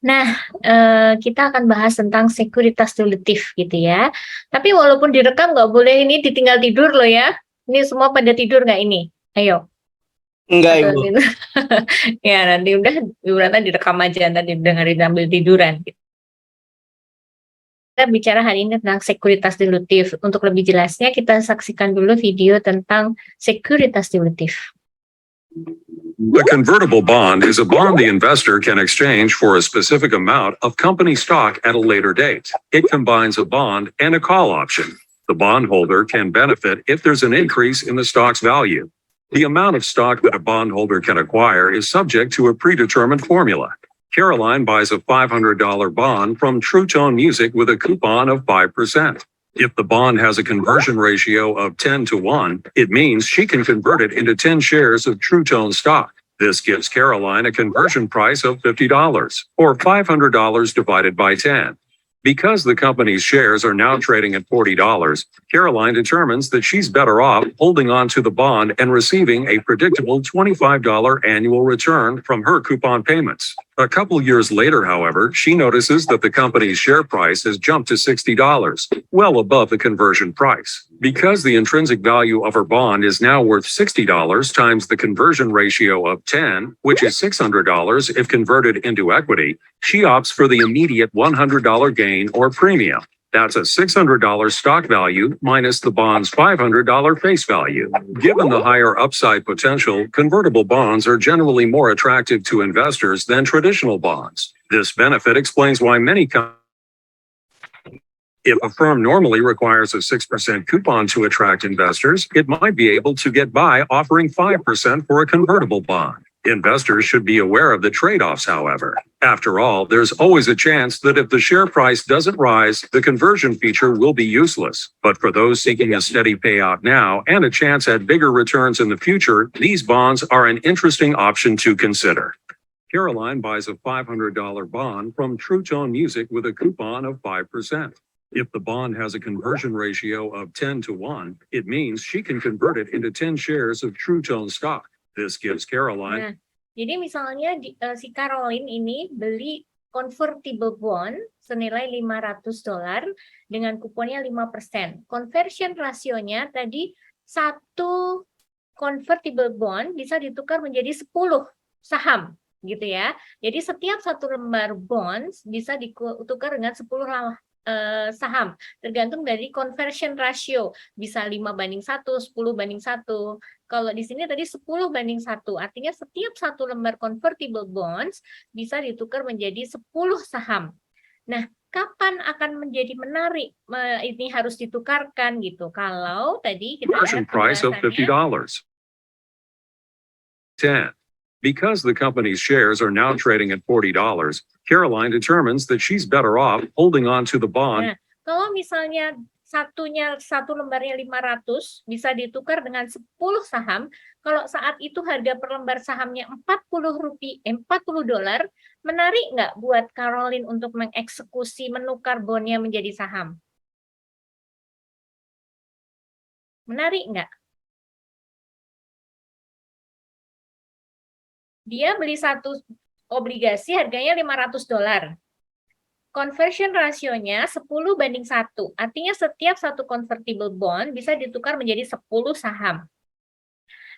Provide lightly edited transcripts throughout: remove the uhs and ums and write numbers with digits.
Nah, kita akan bahas tentang sekuritas dilutif gitu ya. Tapi walaupun direkam nggak boleh ini ditinggal tidur loh ya. Ini semua pada tidur nggak ini? Ayo. Enggak, Atau Ibu. tidur. Ya nanti udah berarti direkam aja nanti dengerin sambil tiduran. Kita bicara hari ini tentang sekuritas dilutif. Untuk lebih jelasnya kita saksikan dulu video tentang sekuritas dilutif. A convertible bond is a bond the investor can exchange for a specific amount of company stock at a later date. It combines a bond and a call option. The bondholder can benefit if there's an increase in the stock's value. The amount of stock that a bondholder can acquire is subject to a predetermined formula. Caroline buys a $500 bond from True Tone Music with a coupon of 5%. If the bond has a conversion ratio of 10 to 1, it means she can convert it into 10 shares of True Tone stock. This gives Caroline a conversion price of $50, or $500 divided by 10. Because the company's shares are now trading at $40, Caroline determines that she's better off holding on to the bond and receiving a predictable $25 annual return from her coupon payments. A couple years later, however, she notices that the company's share price has jumped to $60, well above the conversion price. Because the intrinsic value of her bond is now worth $60 times the conversion ratio of 10, which is $600 if converted into equity, she opts for the immediate $100 gain or premium. That's a $600 stock value minus the bond's $500 face value. Given the higher upside potential, convertible bonds are generally more attractive to investors than traditional bonds. This benefit explains why many companies. If a firm normally requires a 6% coupon to attract investors, it might be able to get by offering 5% for a convertible bond. Investors should be aware of the trade-offs, however. After all, there's always a chance that if the share price doesn't rise, the conversion feature will be useless. But for those seeking a steady payout now and a chance at bigger returns in the future, these bonds are an interesting option to consider. Caroline buys a $500 bond from True Tone Music with a coupon of 5%. If the bond has a conversion ratio of 10 to 1, it means she can convert it into 10 shares of True Tone stock. This gives Caroline. Nah, jadi misalnya si Caroline ini beli convertible bond senilai $500 dengan kuponnya 5%. Conversion rasionya tadi satu convertible bond bisa ditukar menjadi 10 saham gitu ya. Jadi setiap satu lembar bonds bisa ditukar dengan 10 saham, tergantung dari conversion ratio, bisa 5:1, 10:1. Kalau di sini tadi 10:1, artinya setiap satu lembar convertible bonds bisa ditukar menjadi 10 saham. Nah, kapan akan menjadi menarik ini harus ditukarkan gitu? Kalau tadi kita lihat Price of $50. 10. Because the company's shares are now trading at $40, Caroline determines that she's better off holding on to the bond. Nah, kalau misalnya satu lembarnya 500 bisa ditukar dengan 10 saham, kalau saat itu harga per lembar sahamnya $40, menarik nggak buat Caroline untuk mengeksekusi menukar bondnya menjadi saham? Menarik nggak? Dia beli satu obligasi harganya $500. Conversion rasionya 10:1. Artinya setiap satu convertible bond bisa ditukar menjadi 10 saham.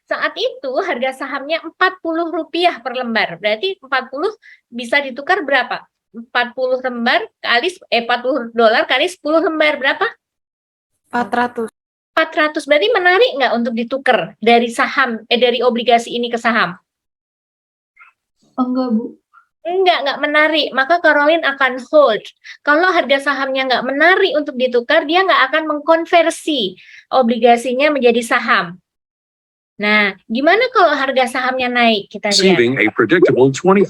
Saat itu harga sahamnya $40 per lembar. Berarti 40 bisa ditukar berapa? 40 lembar kali $40 kali 10 lembar berapa? 400. 400. Berarti menarik nggak untuk ditukar dari saham dari obligasi ini ke saham? Enggak, Bu. Nggak menarik, maka Caroline akan hold. Kalau harga sahamnya nggak menarik untuk ditukar, dia nggak akan mengkonversi obligasinya menjadi saham. Nah, gimana kalau harga sahamnya naik? Kita lihat. Receiving a predictable $25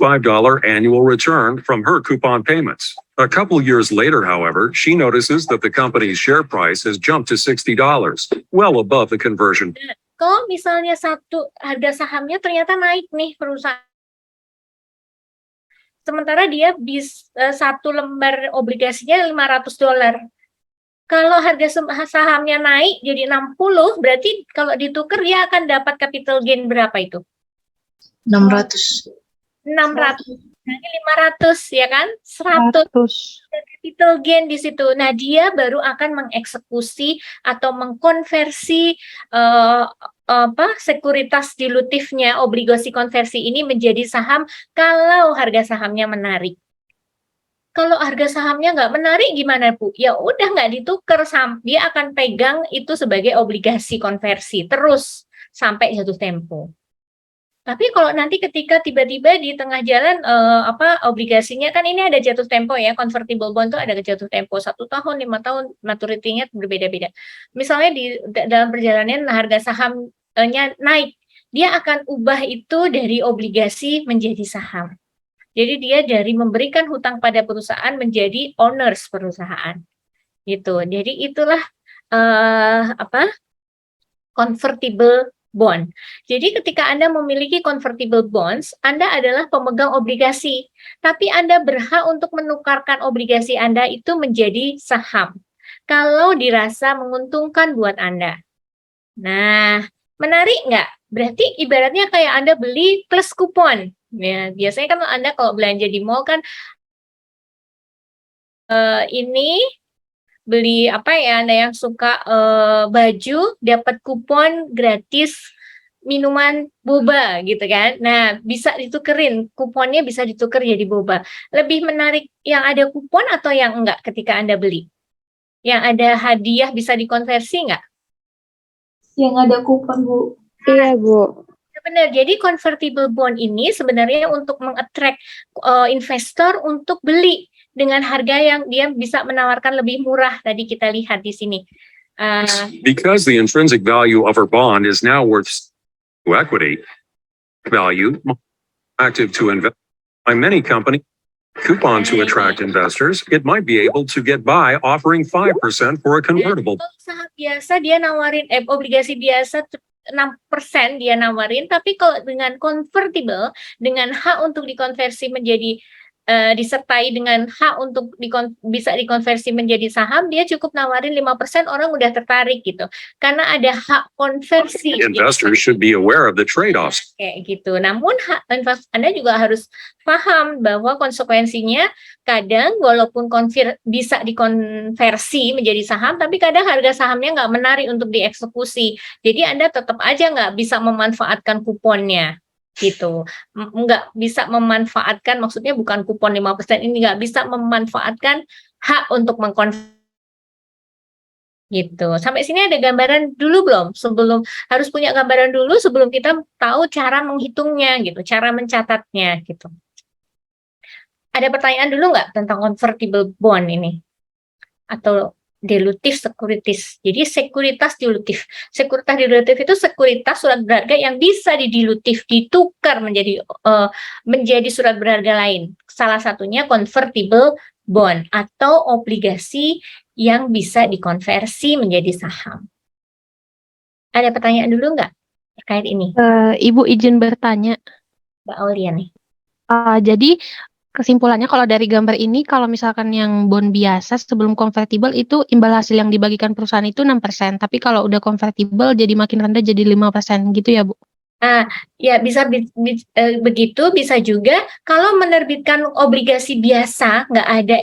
annual return from her coupon payments. A couple years later, however, she notices that the company's share price has jumped to $60, well above the conversion. Kalau misalnya harga sahamnya ternyata naik nih perusahaan. Sementara dia satu lembar obligasinya $500. Kalau harga sahamnya naik jadi 60, berarti kalau ditukar dia akan dapat capital gain berapa itu? 600. 600. Nah, ini 500 ya kan? 100 100. capital gain di situ. Nah, dia baru akan mengeksekusi atau mengkonversi sekuritas dilutifnya obligasi konversi ini menjadi saham kalau harga sahamnya menarik. Kalau harga sahamnya nggak menarik gimana, Bu? Ya udah nggak ditukar, dia akan pegang itu sebagai obligasi konversi terus sampai jatuh tempo. Tapi kalau nanti ketika tiba-tiba di tengah jalan obligasinya kan ini ada jatuh tempo ya, convertible bond tuh ada jatuh tempo 1 tahun, 5 tahun, maturity-nya berbeda-beda. Misalnya dalam perjalanan harga sahamnya naik, dia akan ubah itu dari obligasi menjadi saham. Jadi dia dari memberikan hutang pada perusahaan menjadi owners perusahaan. Gitu. Jadi itulah convertible bond. Jadi ketika Anda memiliki convertible bonds, Anda adalah pemegang obligasi, tapi Anda berhak untuk menukarkan obligasi Anda itu menjadi saham. Kalau dirasa menguntungkan buat Anda. Nah, menarik nggak? Berarti ibaratnya kayak Anda beli plus kupon. Ya, biasanya kan Anda kalau belanja di mall kan ini beli Anda yang suka baju dapat kupon gratis minuman boba gitu kan. Nah, bisa ditukerin, kuponnya bisa ditukar jadi boba. Lebih menarik yang ada kupon atau yang enggak ketika Anda beli? Yang ada hadiah bisa dikonversi enggak? Yang ada kupon, Bu. Iya, Bu. Benar, jadi convertible bond ini sebenarnya untuk mengattract investor untuk beli dengan harga yang dia bisa menawarkan lebih murah. Tadi kita lihat di sini. Because the intrinsic value of our bond is now worth to equity value, active to invest by many companies, coupon to attract investors, it might be able to get by offering 5% for a convertible. Saham biasa dia nawarin obligasi biasa 6% dia nawarin, tapi kalau dengan convertible, dengan hak untuk dikonversi menjadi disertai dengan hak untuk bisa dikonversi menjadi saham, dia cukup nawarin 5%, orang udah tertarik gitu. Karena ada hak konversi. Investors should be aware of the trade-offs. Kayak gitu. Namun Anda juga harus paham bahwa konsekuensinya kadang walaupun bisa dikonversi menjadi saham, tapi kadang harga sahamnya nggak menarik untuk dieksekusi. Jadi Anda tetap aja nggak bisa memanfaatkan kuponnya. Gitu, nggak bisa memanfaatkan, maksudnya bukan kupon 5% ini, nggak bisa memanfaatkan hak untuk mengkonversi gitu. Sampai sini ada gambaran dulu belum? Harus punya gambaran dulu sebelum kita tahu cara menghitungnya gitu, cara mencatatnya gitu. Ada pertanyaan dulu nggak tentang convertible bond ini? Atau dilutif sekuritis. Jadi sekuritas dilutif. Sekuritas dilutif itu sekuritas surat berharga yang bisa didilutif, ditukar menjadi surat berharga lain. Salah satunya convertible bond atau obligasi yang bisa dikonversi menjadi saham. Ada pertanyaan dulu nggak terkait ini? Ibu izin bertanya. Mbak Aulia nih. Jadi kesimpulannya kalau dari gambar ini, kalau misalkan yang bond biasa sebelum konvertibel itu imbal hasil yang dibagikan perusahaan itu 6%, tapi kalau udah konvertibel jadi makin rendah jadi 5% gitu ya, Bu? Ya bisa begitu, bisa juga kalau menerbitkan obligasi biasa, nggak ada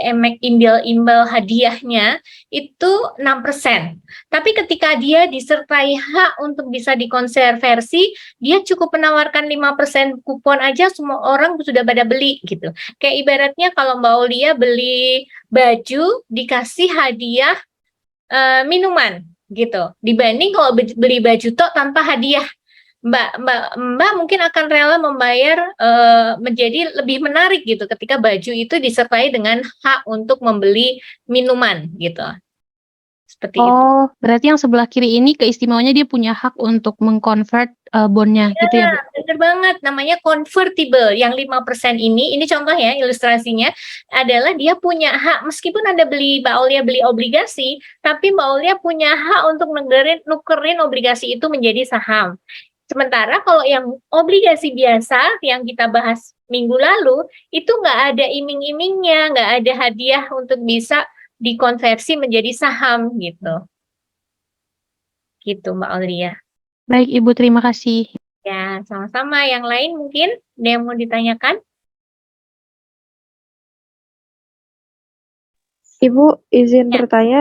imbal hadiahnya, itu 6%. Tapi ketika dia disertai hak untuk bisa dikonversi, dia cukup menawarkan 5% kupon aja, semua orang sudah pada beli gitu. Kayak ibaratnya kalau Mbak Aulia beli baju, dikasih hadiah minuman gitu. Dibanding kalau beli baju tok tanpa hadiah. Mbak mungkin akan rela membayar menjadi lebih menarik gitu ketika baju itu disertai dengan hak untuk membeli minuman gitu. Seperti itu. Oh, berarti yang sebelah kiri ini keistimewaannya dia punya hak untuk mengkonvert bondnya gitu ya, Bu? Benar banget, namanya convertible. Yang 5% ini contoh ya, ilustrasinya adalah dia punya hak, meskipun Anda Mbak Aulia beli obligasi, tapi Mbak Aulia punya hak untuk nukerin obligasi itu menjadi saham. Sementara kalau yang obligasi biasa yang kita bahas minggu lalu, itu nggak ada iming-imingnya, nggak ada hadiah untuk bisa dikonversi menjadi saham gitu. Gitu Mbak Aulia. Baik Ibu, terima kasih. Ya, sama-sama. Yang lain mungkin ada yang mau ditanyakan? Ibu izin Ya. bertanya,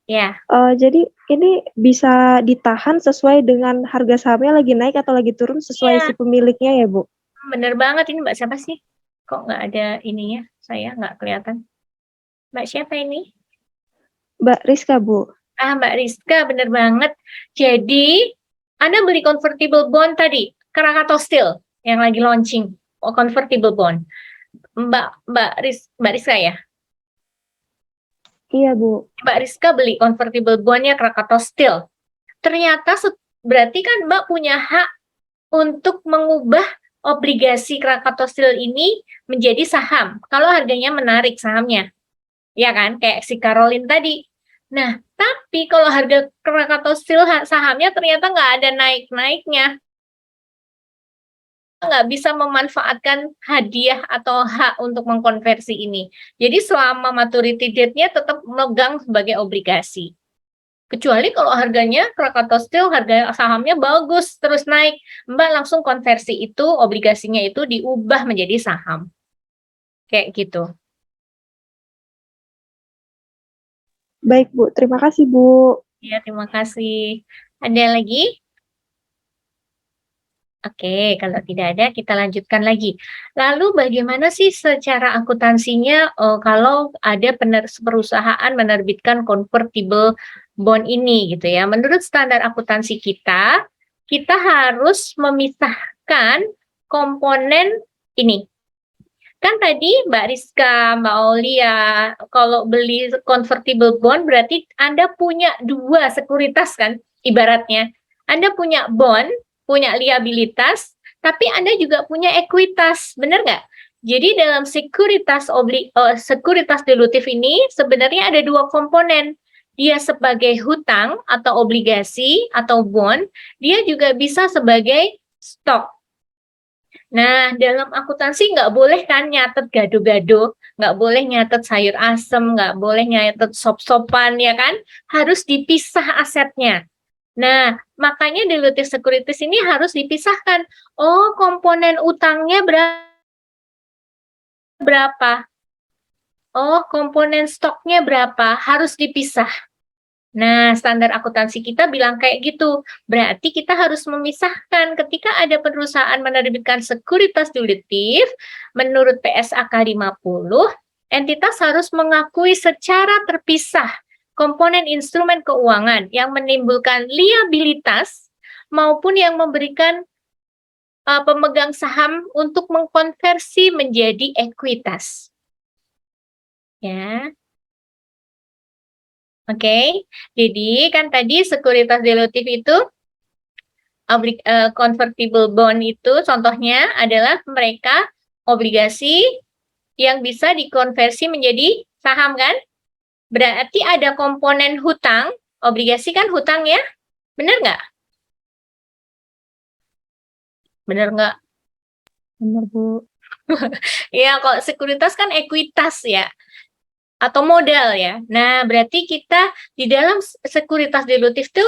Ya, jadi ini bisa ditahan sesuai dengan harga sahamnya lagi naik atau lagi turun sesuai Iya. si pemiliknya ya, Bu? bener banget. Ini Mbak siapa sih? Kok nggak ada ininya? Saya nggak kelihatan. Mbak siapa ini? Mbak Rizka, Bu. Mbak Rizka, bener banget. Jadi, Anda beli convertible bond tadi, Krakatau Steel yang lagi launching, convertible bond. Mbak Rizka ya? Iya, Bu. Mbak Rizka beli convertible bondnya Krakatau Steel. Ternyata berarti kan Mbak punya hak untuk mengubah obligasi Krakatau Steel ini menjadi saham. Kalau harganya menarik sahamnya. Ya kan? Kayak si Caroline tadi. Nah, tapi kalau harga Krakatau Steel sahamnya ternyata nggak ada naik-naiknya. Nggak bisa memanfaatkan hadiah atau hak untuk mengkonversi ini. Jadi selama maturity date-nya tetap memegang sebagai obligasi. Kecuali kalau harganya Krakatau Steel, harga sahamnya bagus, terus naik. Mbak langsung konversi itu, obligasinya itu diubah menjadi saham. Kayak gitu. Baik, Bu. Terima kasih, Bu. Ya, terima kasih. Ada lagi? Oke, kalau tidak ada kita lanjutkan lagi. Lalu bagaimana sih secara akuntansinya kalau ada perusahaan menerbitkan convertible bond ini gitu ya. Menurut standar akuntansi kita harus memisahkan komponen ini. Kan tadi Mbak Rizka, Mbak Aulia, kalau beli convertible bond berarti Anda punya dua sekuritas kan, ibaratnya. Anda punya bond, punya liabilitas, tapi Anda juga punya ekuitas, benar nggak? Jadi dalam sekuritas dilutif ini sebenarnya ada dua komponen. Dia sebagai hutang atau obligasi atau bond, dia juga bisa sebagai stok. Nah, dalam akuntansi nggak boleh kan nyatet gado-gado, nggak boleh nyatet sayur asem, nggak boleh nyatet sop-sopan, ya kan? Harus dipisah asetnya. Nah, makanya dilutif securities ini harus dipisahkan. Oh, komponen utangnya berapa? Oh, komponen stoknya berapa? Harus dipisah. Nah, standar akuntansi kita bilang kayak gitu. Berarti kita harus memisahkan ketika ada perusahaan menerbitkan sekuritas dilutif, menurut PSAK 50, entitas harus mengakui secara terpisah komponen instrumen keuangan yang menimbulkan liabilitas maupun yang memberikan pemegang saham untuk mengkonversi menjadi ekuitas. Ya. Oke, jadi kan tadi sekuritas dilutif itu convertible bond itu contohnya adalah mereka obligasi yang bisa dikonversi menjadi saham kan? Berarti ada komponen hutang, obligasi kan hutang ya? Benar nggak? Benar nggak? Benar, Bu. Ya, kalau sekuritas kan ekuitas ya. Atau modal ya. Nah, berarti kita di dalam sekuritas dilutif itu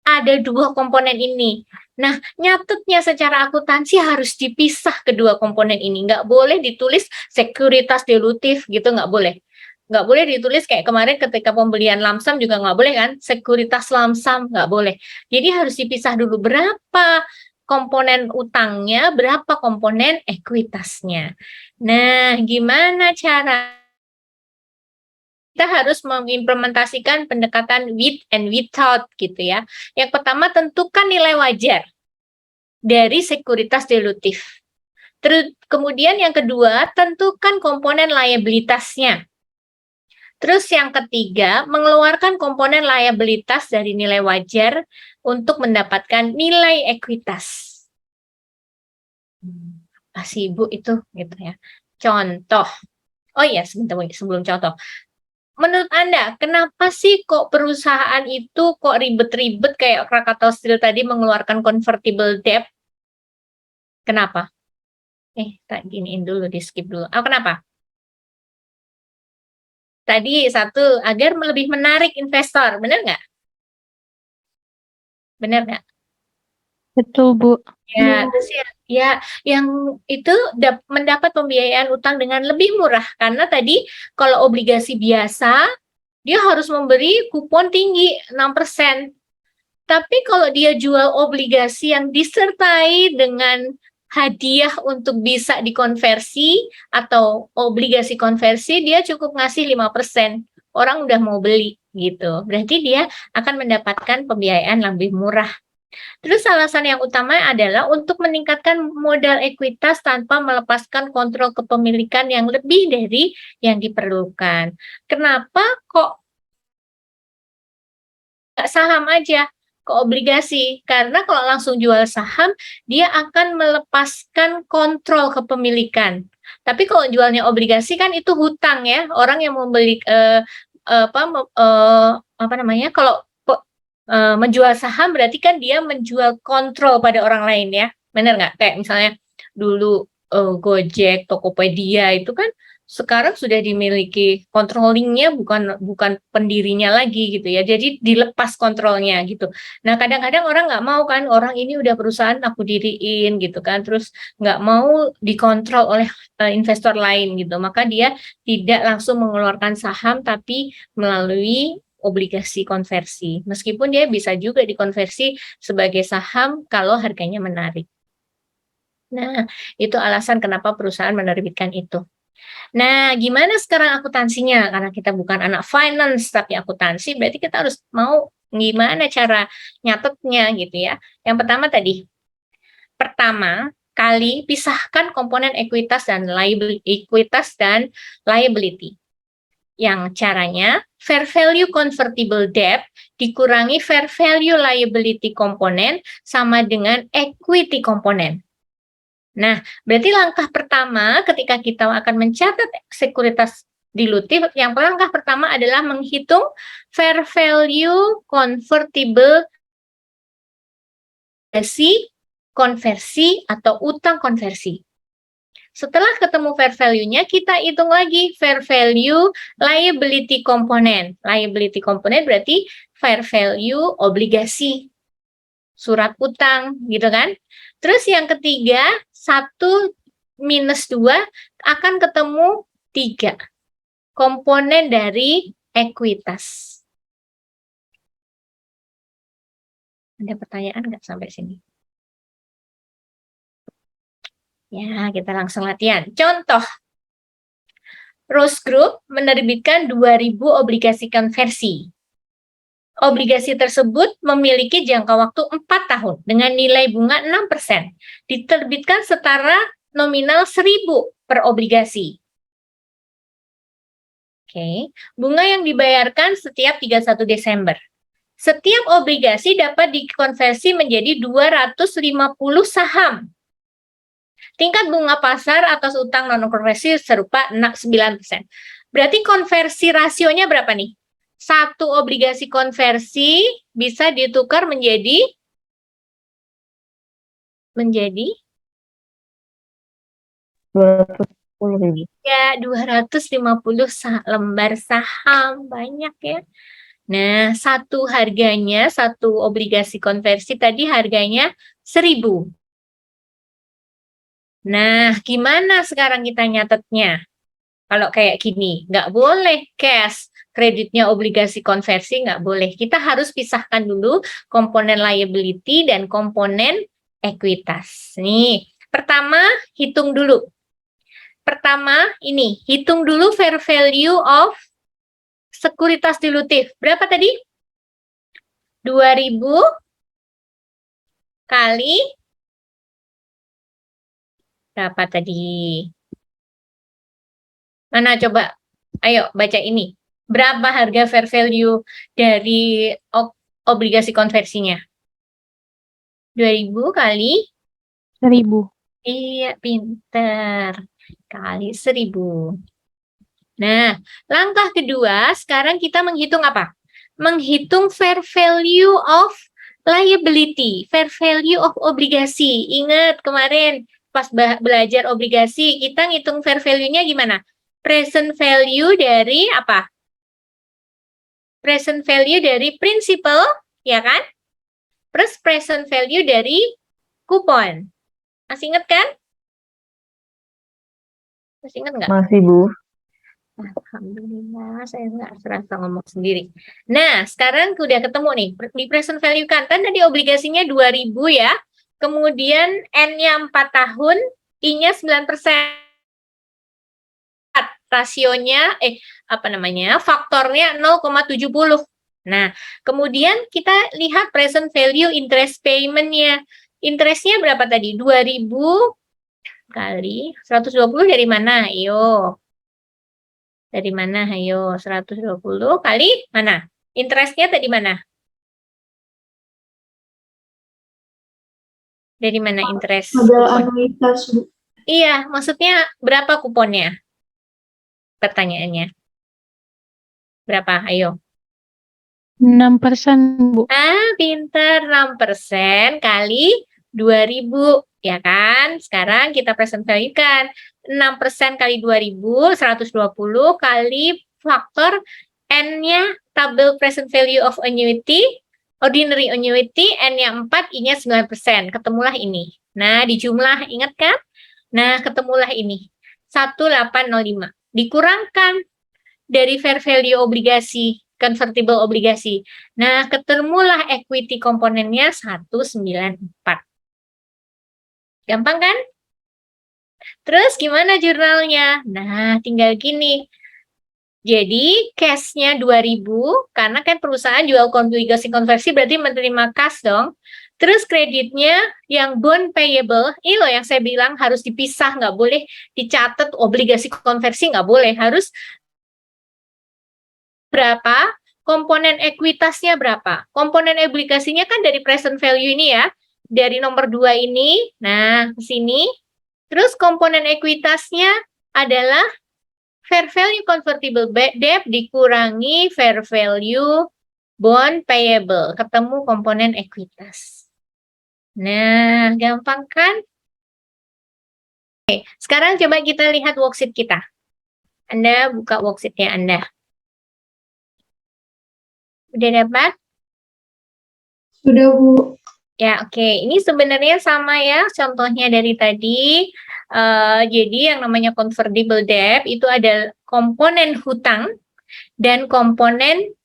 ada dua komponen ini. Nah, nyatetnya secara akuntansi harus dipisah kedua komponen ini. Nggak boleh ditulis sekuritas dilutif gitu, nggak boleh. Nggak boleh ditulis kayak kemarin ketika pembelian lamsam juga nggak boleh kan, sekuritas lamsam nggak boleh. Jadi harus dipisah dulu berapa komponen utangnya, berapa komponen ekuitasnya. Nah, gimana cara kita harus mengimplementasikan pendekatan with and without gitu ya. Yang pertama tentukan nilai wajar dari sekuritas dilutif. Terus kemudian yang kedua tentukan komponen liabilitasnya. Terus yang ketiga mengeluarkan komponen liabilitas dari nilai wajar untuk mendapatkan nilai ekuitas. Kasih Ibu itu gitu ya. Contoh. Oh iya, sebentar sebelum contoh. Menurut Anda, kenapa sih kok perusahaan itu kok ribet-ribet kayak Krakatau Steel tadi mengeluarkan convertible debt? Kenapa? Tak giniin dulu, di skip dulu. Kenapa? Tadi satu, agar lebih menarik investor, benar nggak? Benar nggak? Betul, Bu. Ya, terus ya yang itu mendapat pembiayaan utang dengan lebih murah karena tadi kalau obligasi biasa dia harus memberi kupon tinggi 6%. Tapi kalau dia jual obligasi yang disertai dengan hadiah untuk bisa dikonversi atau obligasi konversi, dia cukup ngasih 5%. Orang udah mau beli gitu. Berarti dia akan mendapatkan pembiayaan lebih murah. Terus alasan yang utama adalah untuk meningkatkan modal ekuitas tanpa melepaskan kontrol kepemilikan yang lebih dari yang diperlukan. Kenapa kok nggak saham aja ke obligasi? Karena kalau langsung jual saham, dia akan melepaskan kontrol kepemilikan. Tapi kalau jualnya obligasi kan itu hutang ya, orang yang membeli apa namanya? Kalau menjual saham berarti kan dia menjual kontrol pada orang lain ya, benar nggak? Kayak misalnya dulu Gojek, Tokopedia itu kan sekarang sudah dimiliki, controllingnya bukan pendirinya lagi gitu ya, jadi dilepas kontrolnya gitu. Nah kadang-kadang orang nggak mau kan, orang ini udah perusahaan aku diriin gitu kan, terus nggak mau dikontrol oleh investor lain gitu, maka dia tidak langsung mengeluarkan saham tapi melalui obligasi konversi. Meskipun dia bisa juga dikonversi sebagai saham kalau harganya menarik. Nah, itu alasan kenapa perusahaan menerbitkan itu. Nah, gimana sekarang akuntansinya? Karena kita bukan anak finance tapi akuntansi, berarti kita harus mau gimana cara nyatetnya gitu ya. Yang pertama kali pisahkan komponen ekuitas dan liability. Yang caranya fair value convertible debt dikurangi fair value liability komponen sama dengan equity komponen. Nah, berarti langkah pertama ketika kita akan mencatat sekuritas dilutif, yang langkah pertama adalah menghitung fair value convertible konversi atau utang konversi. Setelah ketemu fair value-nya, kita hitung lagi fair value liability komponen. Liability komponen berarti fair value obligasi, surat utang, gitu kan. Terus yang ketiga, 1 minus 2 akan ketemu 3. Komponen dari ekuitas. Ada pertanyaan nggak sampai sini? Ya, kita langsung latihan. Contoh, Rose Group menerbitkan 2.000 obligasi konversi. Obligasi tersebut memiliki jangka waktu 4 tahun dengan nilai bunga 6%. Diterbitkan setara nominal 1.000 per obligasi. Oke, bunga yang dibayarkan setiap 31 Desember. Setiap obligasi dapat dikonversi menjadi 250 saham. Tingkat bunga pasar atas utang non-konversi serupa 9%. Berarti konversi rasionya berapa nih? 1 obligasi konversi bisa ditukar menjadi 250.000. ya 250 lembar saham, banyak ya. Nah, satu obligasi konversi tadi harganya 1.000. Nah, gimana sekarang kita nyatetnya? Kalau kayak gini, nggak boleh cash, kreditnya obligasi konversi nggak boleh. Kita harus pisahkan dulu komponen liability dan komponen ekuitas. Nih, pertama hitung dulu. Hitung dulu fair value of sekuritas dilutif. Berapa tadi? 2.000 kali berapa tadi? Mana coba? Ayo baca ini. Berapa harga fair value dari obligasi konversinya? 2.000 kali 1.000. Iya, pinter. Kali 1.000. Nah, langkah kedua, sekarang kita menghitung apa? Menghitung fair value of liability, fair value of obligasi. Ingat kemarin pas belajar obligasi, kita ngitung fair value-nya gimana? Present value dari apa? Present value dari principal, ya kan? Plus present value dari kupon. Masih ingat kan? Masih ingat nggak? Masih, Bu. Alhamdulillah, saya nggak serasa ngomong sendiri. Nah, sekarang udah ketemu nih. Di present value kan tadi obligasinya 2.000 ya. Kemudian N-nya 4 tahun, I-nya 9%. Rasionya, faktornya 0,70. Nah, kemudian kita lihat present value interest payment-nya. Interest-nya berapa tadi? 2.000 kali 120 dari mana? Ayo. Dari mana? Ayo, 120 kali mana? Interest-nya tadi mana? Dari mana interest? Modal anuitas, Bu. Iya, maksudnya berapa kuponnya? Pertanyaannya. Berapa? Ayo. 6%, Bu. Pinter. 6% kali 2.000, ya kan? Sekarang kita present value-kan. 6% kali 2.000, 120 kali faktor N-nya tabel present value of annuity, ordinary annuity, N-nya 4, I-nya 9%. Ketemulah ini. Nah, dijumlah, ingat kan? Nah, ketemulah ini. 1805. Dikurangkan dari fair value obligasi, convertible obligasi. Nah, ketemulah equity komponennya 194. Gampang kan? Terus gimana jurnalnya? Nah, tinggal gini. Jadi, cash-nya 2.000, karena kan perusahaan jual obligasi konversi berarti menerima cash dong. Terus kreditnya yang bond payable, ini loh yang saya bilang harus dipisah, nggak boleh dicatat obligasi konversi, nggak boleh. Harus berapa? Komponen ekuitasnya berapa? Komponen obligasinya kan dari present value ini ya, dari nomor 2 ini. Nah, ke sini. Terus komponen ekuitasnya adalah fair value convertible debt dikurangi fair value bond payable. Ketemu komponen ekuitas. Nah, gampang kan? Oke, sekarang coba kita lihat worksheet kita. Anda buka worksheet-nya Anda. Udah dapat? Sudah, Bu. Ya, oke. Ini sebenarnya sama ya, contohnya dari tadi. Jadi yang namanya convertible debt itu ada komponen hutang dan komponen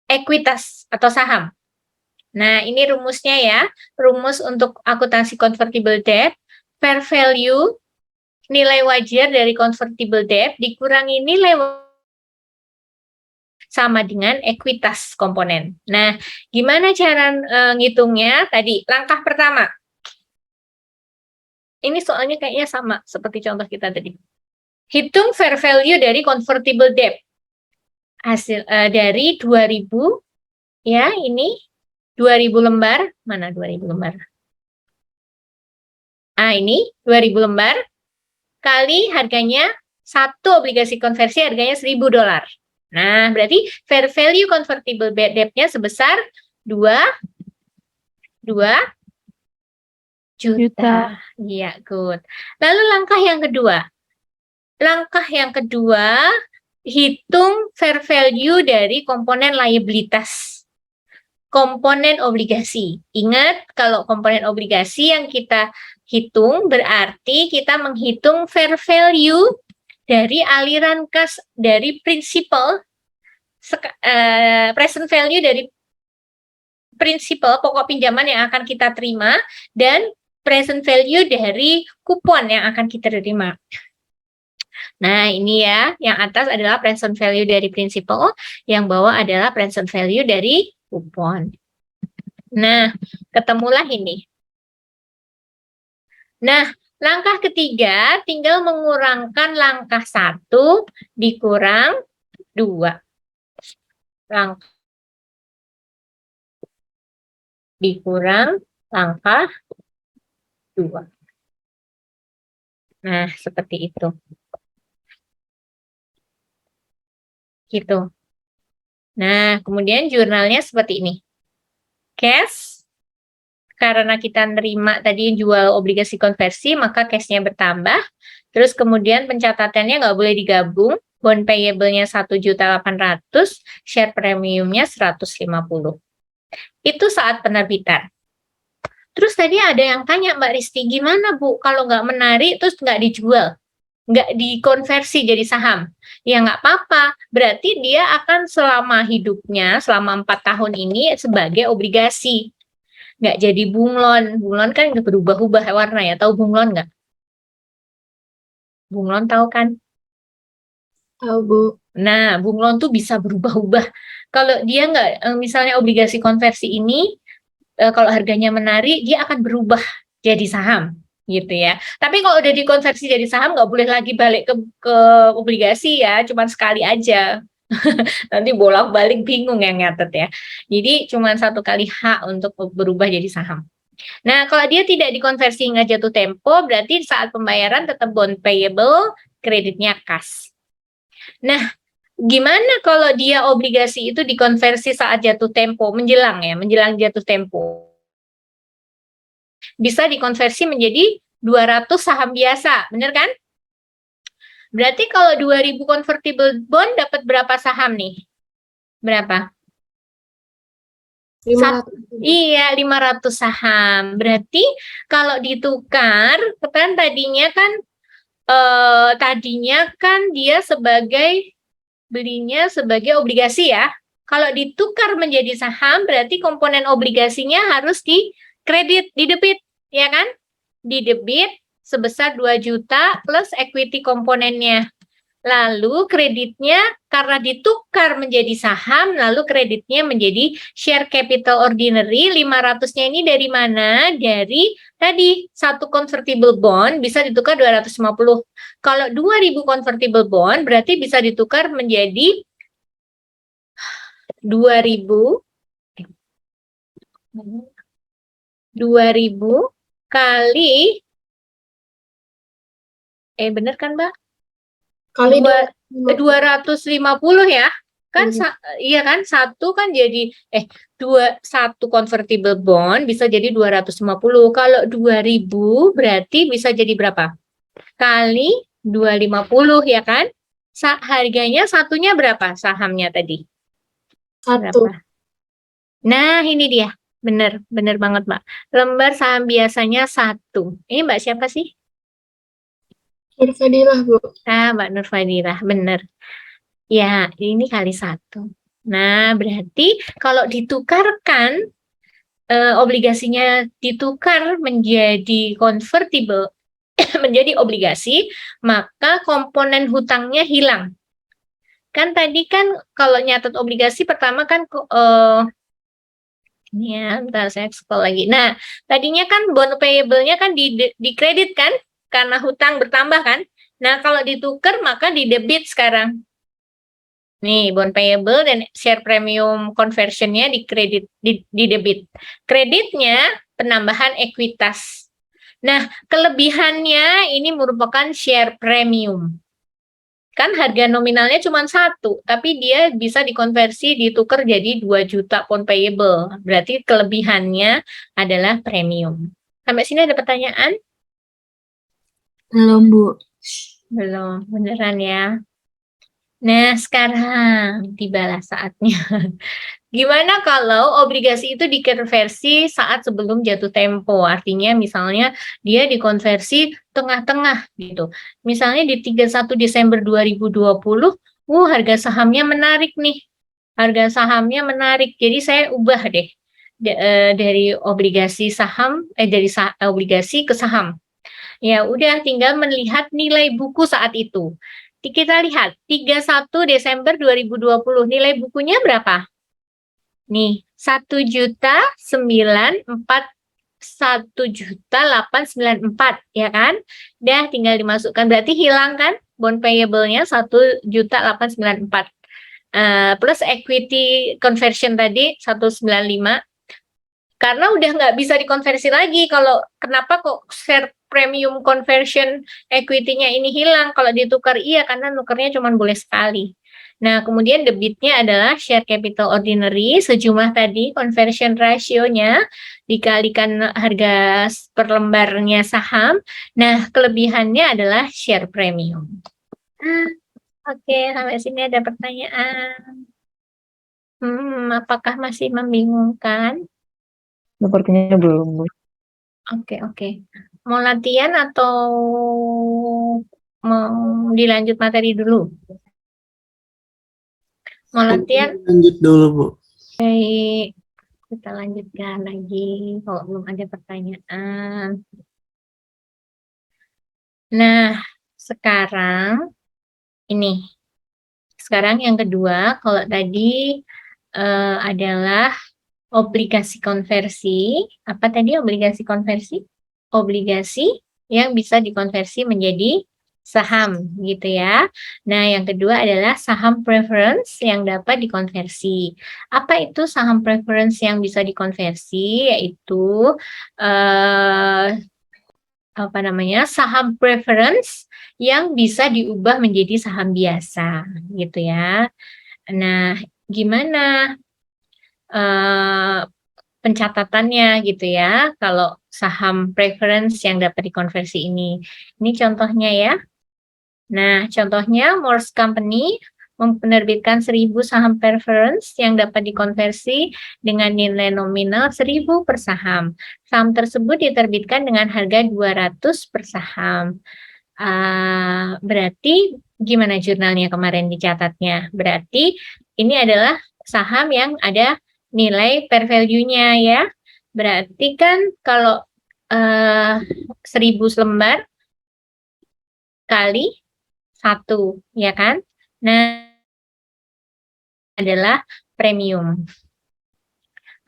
ekuitas atau saham. Nah, ini rumusnya ya. Rumus untuk akuntansi convertible debt, fair value, nilai wajar dari convertible debt dikurangi nilai sama dengan ekuitas komponen. Nah, gimana cara ngitungnya? Tadi, langkah pertama. Ini soalnya kayaknya sama seperti contoh kita tadi. Hitung fair value dari convertible debt. Hasil dari 2.000, ya ini 2.000 lembar. Mana 2.000 lembar? Ini 2.000 lembar. Kali harganya, satu obligasi konversi harganya $1.000. Nah, berarti fair value convertible debt-nya sebesar 2 juta. Iya, good. Lalu langkah yang kedua. Langkah yang kedua, hitung fair value dari komponen liabilitas. Komponen obligasi. Ingat, kalau komponen obligasi yang kita hitung berarti kita menghitung fair value dari aliran kas dari prinsipal, present value dari prinsipal pokok pinjaman yang akan kita terima dan present value dari kupon yang akan kita terima. Nah, ini ya, yang atas adalah present value dari prinsipal, yang bawah adalah present value dari kupon. Nah, ketemulah ini. Nah, langkah ketiga, tinggal mengurangkan langkah 1 dikurang 2. Langkah dikurang langkah 2. Nah, seperti itu. Gitu. Nah, kemudian jurnalnya seperti ini. Cash, karena kita nerima tadi jual obligasi konversi, maka cash-nya bertambah. Terus kemudian pencatatannya nggak boleh digabung. Bond payable-nya 1.800.000, share premium-nya 150. Itu saat penerbitan. Terus tadi ada yang tanya Mbak Risti, gimana Bu kalau nggak menarik terus nggak dijual, nggak dikonversi jadi saham? Ya nggak apa-apa, berarti dia akan selama hidupnya, selama 4 tahun ini sebagai obligasi. Nggak jadi bunglon. Bunglon kan berubah-ubah warna ya, tahu bunglon nggak? Bunglon tahu kan? Tahu, Bu. Nah, bunglon tuh bisa berubah-ubah. Kalau dia nggak, misalnya obligasi konversi ini, kalau harganya menarik, dia akan berubah jadi saham, gitu ya. Tapi kalau udah dikonversi jadi saham, nggak boleh lagi balik ke obligasi ya, cuma sekali aja. Nanti bolak-balik bingung yang nyatet ya. Jadi cuma 1 kali hak untuk berubah jadi saham. Nah, kalau dia tidak dikonversi hingga jatuh tempo, berarti saat pembayaran tetap bond payable, kreditnya kas. Nah, gimana kalau dia obligasi itu dikonversi saat jatuh tempo, menjelang ya, menjelang jatuh tempo? Bisa dikonversi menjadi 200 saham biasa, benar kan? Berarti kalau 2000 convertible bond dapat berapa saham nih? Berapa? 500. Iya, 500 saham. Berarti kalau ditukar, kan tadinya kan dia belinya sebagai obligasi ya. Kalau ditukar menjadi saham, berarti komponen obligasinya harus didebit, ya kan? Didebit sebesar 2 juta plus equity komponennya. Lalu kreditnya karena ditukar menjadi saham, lalu kreditnya menjadi share capital ordinary. 500-nya ini dari mana? Dari tadi 1 convertible bond bisa ditukar 250. Kalau 2000 convertible bond berarti bisa ditukar menjadi 2000 kali bener kan, Mbak? Kali 250 ya. Kan iya kan, satu kan jadi 1 convertible bond bisa jadi 250. Kalau 2000 berarti bisa jadi berapa? Kali 250 ya kan? Harganya satunya berapa sahamnya tadi? 1. Berapa? Nah, ini dia. Bener banget, Mbak. Lembar saham biasanya 1. Ini Mbak siapa sih? Nurfadilah, Bu. Mbak Nurfadilah, bener. Ya, ini kali 1. Nah, berarti kalau ditukarkan, obligasinya ditukar menjadi convertible, menjadi obligasi, maka komponen hutangnya hilang. Kan tadi kan kalau nyatet obligasi pertama kan, ini ya, bentar saya scroll lagi. Nah, tadinya kan bond payable-nya kan di kredit kan, karena hutang bertambah kan. Nah, kalau ditukar maka di debit sekarang. Nih, bond payable dan share premium conversion-nya di debit. Kreditnya penambahan ekuitas. Nah, kelebihannya ini merupakan share premium. Kan harga nominalnya cuma 1, tapi dia bisa dikonversi, ditukar jadi 2 juta pound payable. Berarti kelebihannya adalah premium. Sampai sini ada pertanyaan? Belum, Bu. Belum, beneran ya. Nah, sekarang tibalah saatnya. Gimana kalau obligasi itu dikonversi saat sebelum jatuh tempo? Artinya misalnya dia dikonversi tengah-tengah gitu. Misalnya di 31 Desember 2020, harga sahamnya menarik nih. Harga sahamnya menarik. Jadi saya ubah deh dari obligasi saham dari obligasi ke saham. Ya udah tinggal melihat nilai buku saat itu. Kita lihat 31 Desember 2020 nilai bukunya berapa? Nih, 1.894 ya kan? Dah tinggal dimasukkan, berarti hilang kan bond payable-nya 1.894. Plus equity conversion tadi 195. Karena udah nggak bisa dikonversi lagi. Kenapa kok share premium conversion equity-nya ini hilang? Kalau ditukar iya, karena nukernya cuma boleh sekali. Nah, kemudian debitnya adalah share capital ordinary, sejumlah tadi conversion ratio-nya dikalikan harga per lembarnya saham. Nah, kelebihannya adalah share premium. Oke, sampai sini ada pertanyaan. Apakah masih membingungkan? Sepertinya belum, Bu. Oke. Mau latihan atau mau dilanjut materi dulu? Mau latihan? Lanjut dulu, Bu. Baik, kita lanjutkan lagi kalau belum ada pertanyaan. Nah, sekarang ini. Sekarang yang kedua, kalau tadi adalah obligasi konversi. Apa tadi obligasi konversi? Obligasi yang bisa dikonversi menjadi saham, gitu ya. Nah, yang kedua adalah saham preference yang dapat dikonversi. Apa itu saham preference yang bisa dikonversi? Yaitu saham preference yang bisa diubah menjadi saham biasa, gitu ya. Nah, gimana pencatatannya gitu ya, kalau saham preference yang dapat dikonversi ini. Ini contohnya ya. Nah, contohnya Morse Company menerbitkan 1.000 saham preference yang dapat dikonversi dengan nilai nominal 1.000 per saham. Saham tersebut diterbitkan dengan harga 200 per saham. Berarti gimana jurnalnya kemarin dicatatnya? Berarti ini adalah saham yang ada nilai per value-nya ya. Berarti kan kalau 1.000 lembar kali 1, ya kan? Nah, adalah premium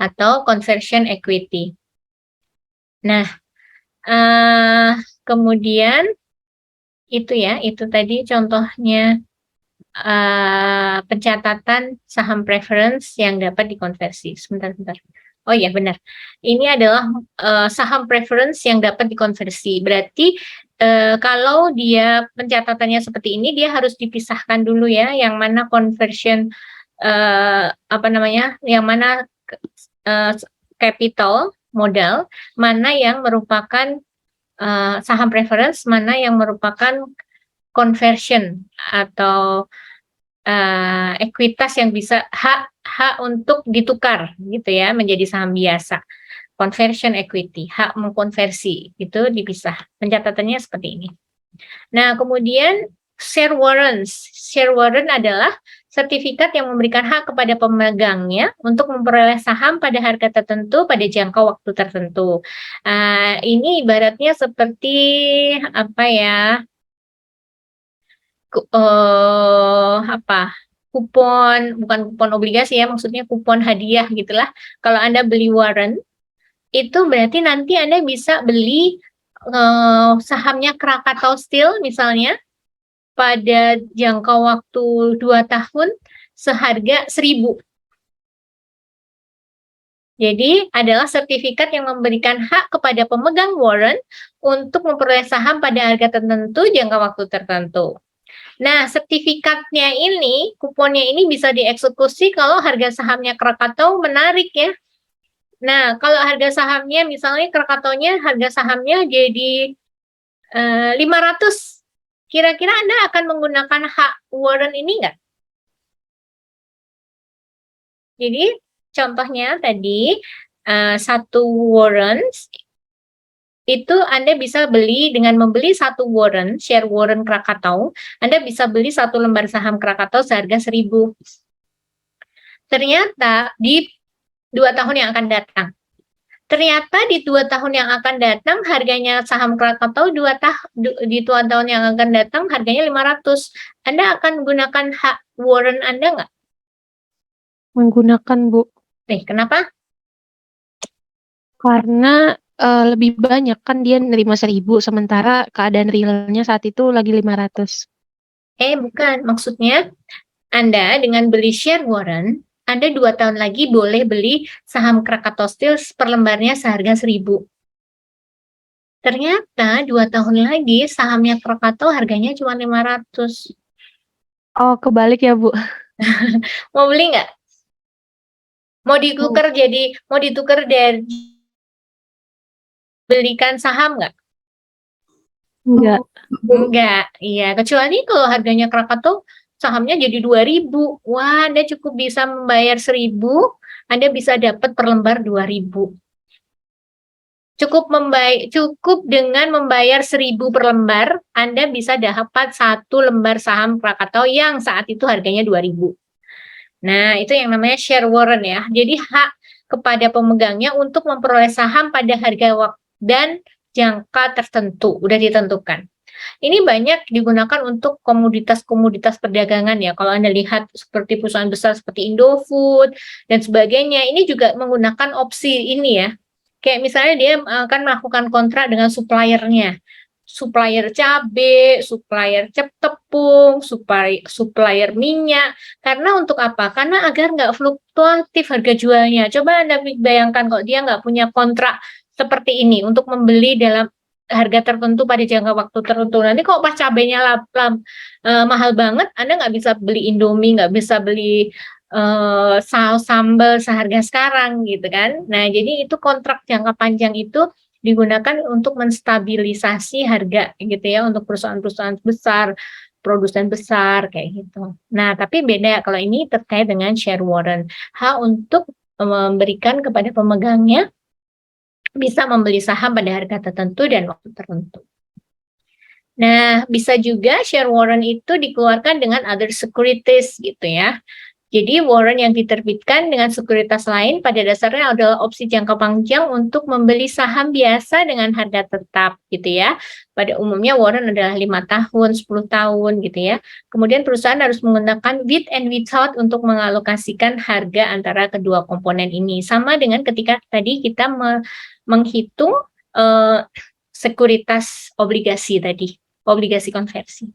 atau conversion equity. Nah, kemudian itu ya, itu tadi contohnya pencatatan saham preference yang dapat dikonversi. Sebentar. Oh iya benar. Ini adalah saham preference yang dapat dikonversi. Berarti kalau dia pencatatannya seperti ini, dia harus dipisahkan dulu ya, yang mana conversion yang mana capital modal, mana yang merupakan saham preference, mana yang merupakan conversion atau ekuitas yang bisa hak untuk ditukar gitu ya menjadi saham biasa. Conversion equity, hak mengkonversi, itu dipisah. Pencatatannya seperti ini. Nah, kemudian share warrants. Share warrant adalah sertifikat yang memberikan hak kepada pemegangnya untuk memperoleh saham pada harga tertentu pada jangka waktu tertentu. Ini ibaratnya seperti apa ya? Bukan kupon obligasi ya, maksudnya kupon hadiah gitulah. Kalau Anda beli warrant, itu berarti nanti Anda bisa beli sahamnya Krakatau Steel misalnya pada jangka waktu 2 tahun seharga 1.000. Jadi adalah sertifikat yang memberikan hak kepada pemegang warrant untuk memperoleh saham pada harga tertentu jangka waktu tertentu. Nah, sertifikatnya ini, kuponnya ini bisa dieksekusi kalau harga sahamnya Krakatau menarik ya. Nah, kalau harga sahamnya, misalnya Krakataunya harga sahamnya jadi 500. Kira-kira Anda akan menggunakan hak warrant ini nggak? Jadi, contohnya tadi, satu warrant itu Anda bisa beli dengan membeli satu warrant, share warrant Krakatau, Anda bisa beli 1 lembar saham Krakatau seharga 1.000. Ternyata di 2 tahun yang akan datang. Ternyata di 2 tahun yang akan datang harganya saham Krakatau di 2 tahun yang akan datang harganya 500. Anda akan menggunakan hak warrant Anda nggak? Menggunakan, Bu. Kenapa? Karena lebih banyak kan dia nerima 1.000 sementara keadaan realnya saat itu lagi 500. Bukan. Maksudnya Anda dengan beli share warrant, Anda 2 tahun lagi boleh beli saham Krakatau Steel per lembarnya seharga 1.000. Ternyata 2 tahun lagi sahamnya Krakatau harganya cuma 500. Oh, kebalik ya, Bu. Mau beli nggak? Mau ditukar dari belikan saham nggak? Enggak. Enggak, iya. Kecuali kalau harganya Krakatau sahamnya jadi 2.000. Wah, Anda cukup bisa membayar 1.000, Anda bisa dapat per lembar 2.000. Cukup dengan membayar 1.000 per lembar, Anda bisa dapat 1 lembar saham Krakatau yang saat itu harganya 2.000. Nah, itu yang namanya share warrant ya. Jadi hak kepada pemegangnya untuk memperoleh saham pada harga dan jangka tertentu, udah ditentukan. Ini banyak digunakan untuk komoditas-komoditas perdagangan ya. Kalau Anda lihat seperti perusahaan besar seperti Indofood dan sebagainya, ini juga menggunakan opsi ini ya. Kayak misalnya dia akan melakukan kontrak dengan suppliernya. Supplier cabai, supplier tepung, supplier minyak. Karena untuk apa? Karena agar nggak fluktuatif harga jualnya. Coba Anda bayangkan kok dia nggak punya kontrak seperti ini untuk membeli dalam harga tertentu pada jangka waktu tertentu. Nanti kok pas cabainya mahal banget, Anda nggak bisa beli Indomie, nggak bisa beli saus sambal seharga sekarang gitu kan. Nah, jadi itu kontrak jangka panjang itu digunakan untuk menstabilisasi harga gitu ya untuk perusahaan-perusahaan besar, produsen besar kayak gitu. Nah, tapi beda kalau ini terkait dengan share warrant. Hak untuk memberikan kepada pemegangnya bisa membeli saham pada harga tertentu dan waktu tertentu. Nah, bisa juga share warrant itu dikeluarkan dengan other securities gitu ya. Jadi warrant yang diterbitkan dengan sekuritas lain pada dasarnya adalah opsi jangka panjang untuk membeli saham biasa dengan harga tetap gitu ya. Pada umumnya warrant adalah 5 tahun, 10 tahun gitu ya. Kemudian perusahaan harus menggunakan with and without untuk mengalokasikan harga antara kedua komponen ini. Sama dengan ketika tadi kita menghitung sekuritas obligasi tadi, obligasi konversi.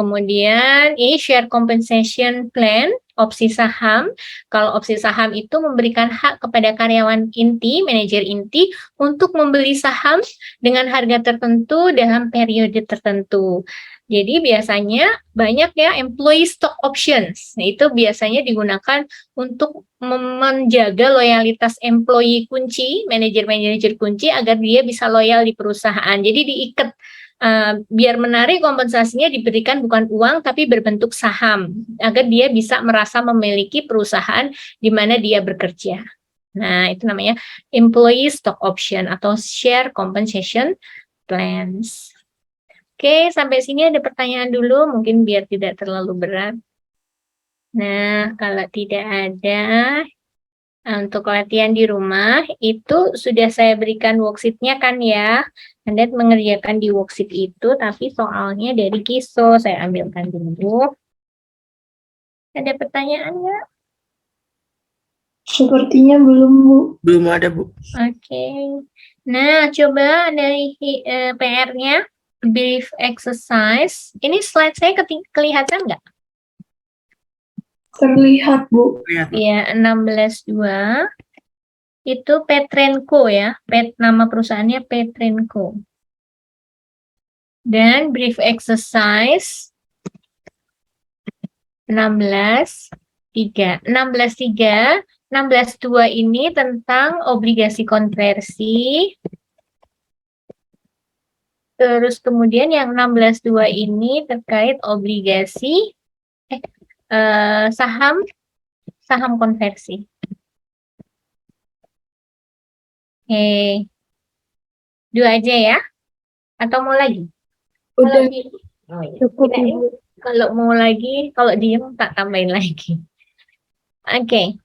Kemudian ini share compensation plan, opsi saham. Kalau opsi saham itu memberikan hak kepada karyawan inti, manajer inti, untuk membeli saham dengan harga tertentu dalam periode tertentu. Jadi biasanya banyak ya employee stock options. Nah, itu biasanya digunakan untuk menjaga loyalitas employee kunci, manajer-manajer kunci agar dia bisa loyal di perusahaan. Jadi diikat. Biar menarik kompensasinya diberikan bukan uang tapi berbentuk saham agar dia bisa merasa memiliki perusahaan di mana dia bekerja. Nah, itu namanya employee stock option atau share compensation plans. Oke, sampai sini ada pertanyaan dulu mungkin biar tidak terlalu berat. Nah, kalau tidak ada untuk latihan di rumah, itu sudah saya berikan worksheet-nya kan ya. Anda mengerjakan di worksheet itu, tapi soalnya dari Kiso. Saya ambilkan dulu. Ada pertanyaan nggak? Sepertinya belum, Bu. Belum ada, Bu. Oke. Nah, coba dari PR-nya, brief exercise. Ini slide saya kelihatan nggak? Terlihat, Bu. Lihat, Bu. Ya, 16.2. Itu Petrenko ya. Nama perusahaannya Petrenko. Dan brief exercise 16.3. 16.2 ini tentang obligasi konversi. Terus kemudian yang 16.2 ini terkait obligasi saham konversi. Oke. Dua aja ya? Atau mau lagi? Udah Cukup, Ibu. Kalau mau lagi, kalau diem tak tambahin lagi. Oke.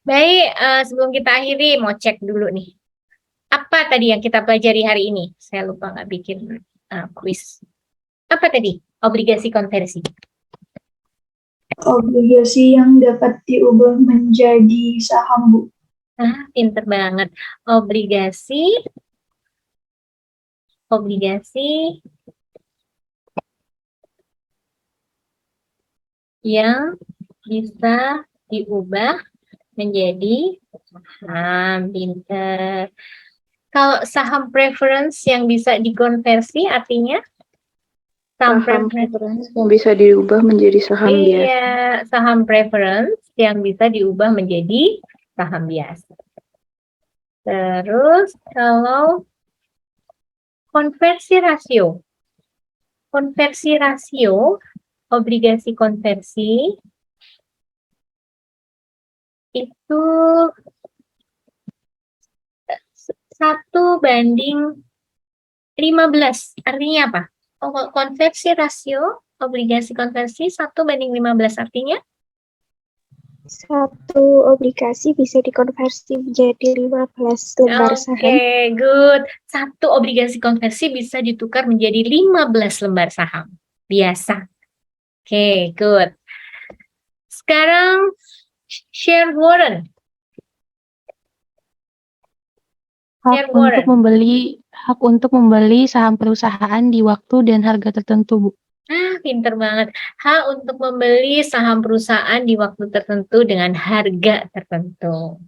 Baik, sebelum kita akhiri, mau cek dulu nih. Apa tadi yang kita pelajari hari ini? Saya lupa nggak bikin quiz. Apa tadi? Obligasi konversi. Obligasi yang dapat diubah menjadi saham, Bu. Pinter banget. Obligasi yang bisa diubah menjadi saham. Pinter. Kalau saham preference yang bisa dikonversi artinya? Saham preference yang bisa diubah menjadi saham biasa. Iya, saham preference yang bisa diubah menjadi saham biasa. Terus kalau konversi rasio. Konversi rasio, obligasi konversi itu 1:15. Artinya apa? Konversi rasio obligasi konversi 1:15 artinya? Satu obligasi bisa dikonversi menjadi 15 lembar saham. Oke, good. Satu obligasi konversi bisa ditukar menjadi 15 lembar saham. Biasa. Oke, good. Sekarang share warrant. Share warrant. Hak untuk membeli saham perusahaan di waktu dan harga tertentu, Bu. Pinter banget. Hak untuk membeli saham perusahaan di waktu tertentu dengan harga tertentu.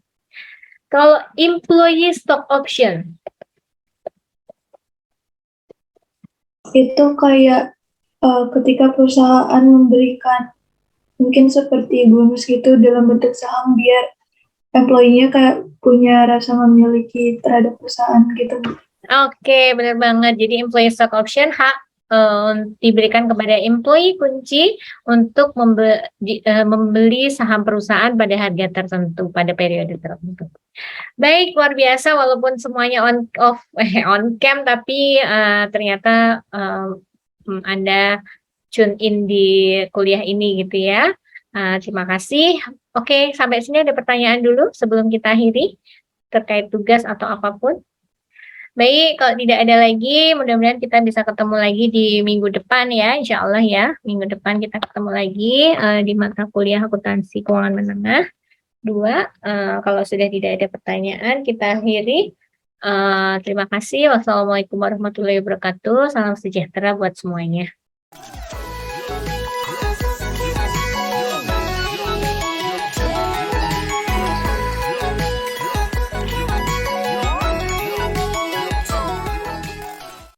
Kalau employee stock option, Itu kayak ketika perusahaan memberikan mungkin seperti bonus gitu dalam bentuk saham biar employee-nya kayak punya rasa memiliki terhadap perusahaan gitu. oke, benar banget. Jadi employee stock option hak diberikan kepada employee kunci untuk membeli saham perusahaan pada harga tertentu pada periode tertentu. Baik, luar biasa walaupun semuanya on cam tapi ternyata Anda tune in di kuliah ini gitu ya. Terima kasih. Oke, sampai sini ada pertanyaan dulu sebelum kita akhiri terkait tugas atau apapun. Baik, kalau tidak ada lagi, mudah-mudahan kita bisa ketemu lagi di minggu depan ya, insya Allah ya. Minggu depan kita ketemu lagi di mata kuliah akuntansi keuangan menengah 2. Kalau sudah tidak ada pertanyaan, kita akhiri. Terima kasih. Wassalamualaikum warahmatullahi wabarakatuh. Salam sejahtera buat semuanya.